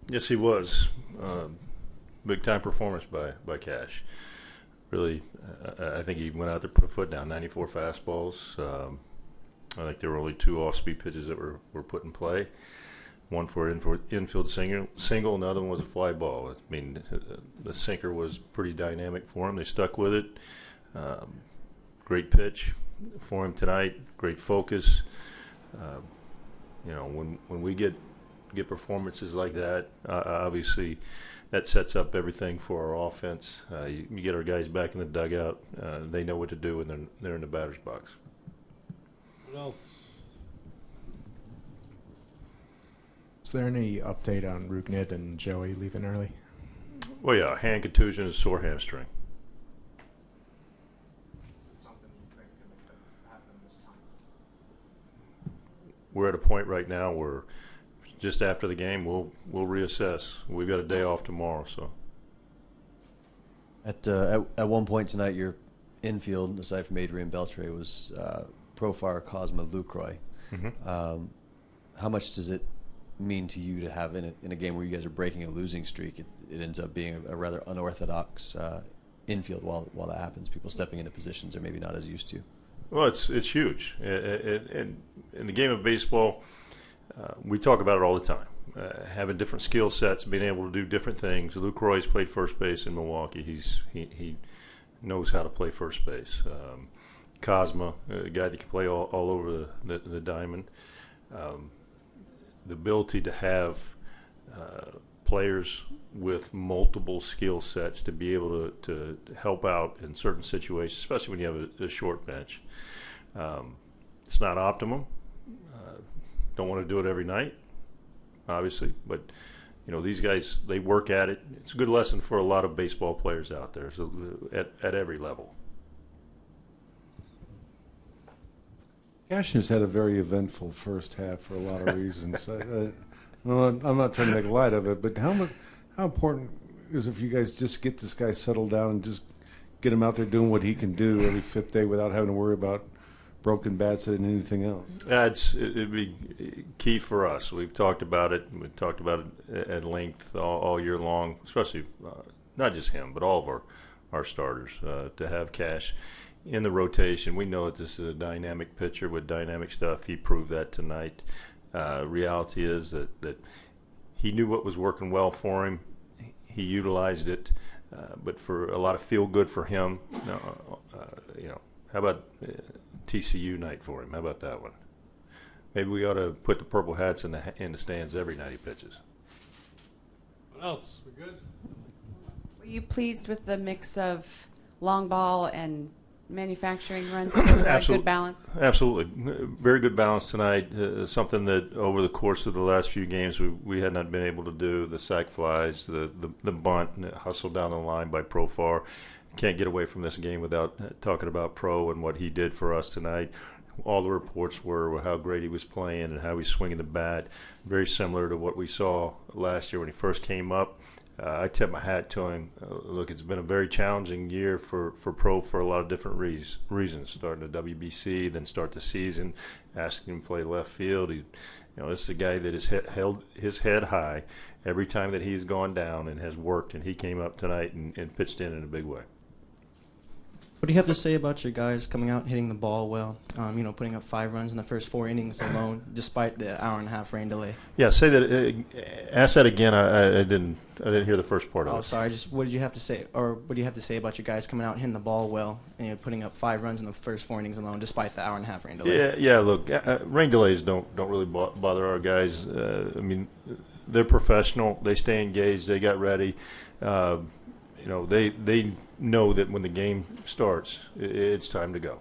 Yes, he was. Big time performance by Cash. Really, I think he went out there, put a foot down. 94 fastballs. I think there were only 2 off-speed pitches that were put in play. One for infield single, another one was a fly ball. I mean, the sinker was pretty dynamic for him. They stuck with it. Great pitch for him tonight. Great focus. When we get performances like that, obviously that sets up everything for our offense. You get our guys back in the dugout. They know what to do when they're in the batter's box. What else? Is there any update on Ruknit and Joey leaving early? Well, yeah, hand contusion and sore hamstring. Is it something you think can make them happen this time? We're at a point right now where just after the game we'll reassess. We've got a day off tomorrow, so. At one point tonight, your infield, aside from Adrian Beltre, was Profar, Cosma, Lucroy. Mm-hmm. How much does it mean to you to have in a game where you guys are breaking a losing streak? It ends up being a rather unorthodox infield while that happens. People stepping into positions they're maybe not as used to. Well, it's huge. In the game of baseball, we talk about it all the time. Having different skill sets, being able to do different things. Luke Roy's played first base in Milwaukee. He knows how to play first base. Cosma, a guy that can play all over the diamond. The ability to have players with multiple skill sets to be able to help out in certain situations, especially when you have a short bench. It's not optimum. Don't want to do it every night, obviously, but these guys, they work at it. It's a good lesson for a lot of baseball players out there, so at every level. Cashner's had a very eventful first half for a lot of reasons. I'm not trying to make light of it, but how important is if you guys just get this guy settled down and just get him out there doing what he can do every fifth day without having to worry about broken bats and anything else? It'd be key for us. We've talked about it. We've talked about it at length all year long, especially not just him, but all of our starters, to have Cash in the rotation. We know that this is a dynamic pitcher with dynamic stuff. He proved that tonight. Reality is that he knew what was working well for him. He utilized it, but for a lot of feel good for him. How about TCU night for him? How about that one? Maybe we ought to put the purple hats in the stands every night he pitches. What else? We good? Were you pleased with the mix of long ball and manufacturing runs? Was that a good balance? Absolutely. Very good balance tonight. Something that over the course of the last few games we had not been able to do. The sac flies, the bunt, and the hustle down the line by Profar. Can't get away from this game without talking about Pro and what he did for us tonight. All the reports were how great he was playing and how he's swinging the bat. Very similar to what we saw last year when he first came up. I tip my hat to him. Look, it's been a very challenging year for Pro for a lot of different reasons. Starting the WBC, then start the season, asking him to play left field. This is a guy that has held his head high every time that he's gone down and has worked, and he came up tonight and pitched in a big way. What do you have to say about your guys coming out and hitting the ball well? Putting up 5 runs in the first 4 innings alone, despite the hour-and-a-half rain delay. Yeah, say that. Ask that again. I didn't hear the first part of it. Oh, sorry. Just what did you have to say, or what do you have to say about your guys coming out and hitting the ball well, and putting up 5 runs in the first 4 innings alone, despite the hour-and-a-half rain delay? Yeah. Look, rain delays don't really bother our guys. They're professional. They stay engaged. They got ready. They know that when the game starts, it's time to go.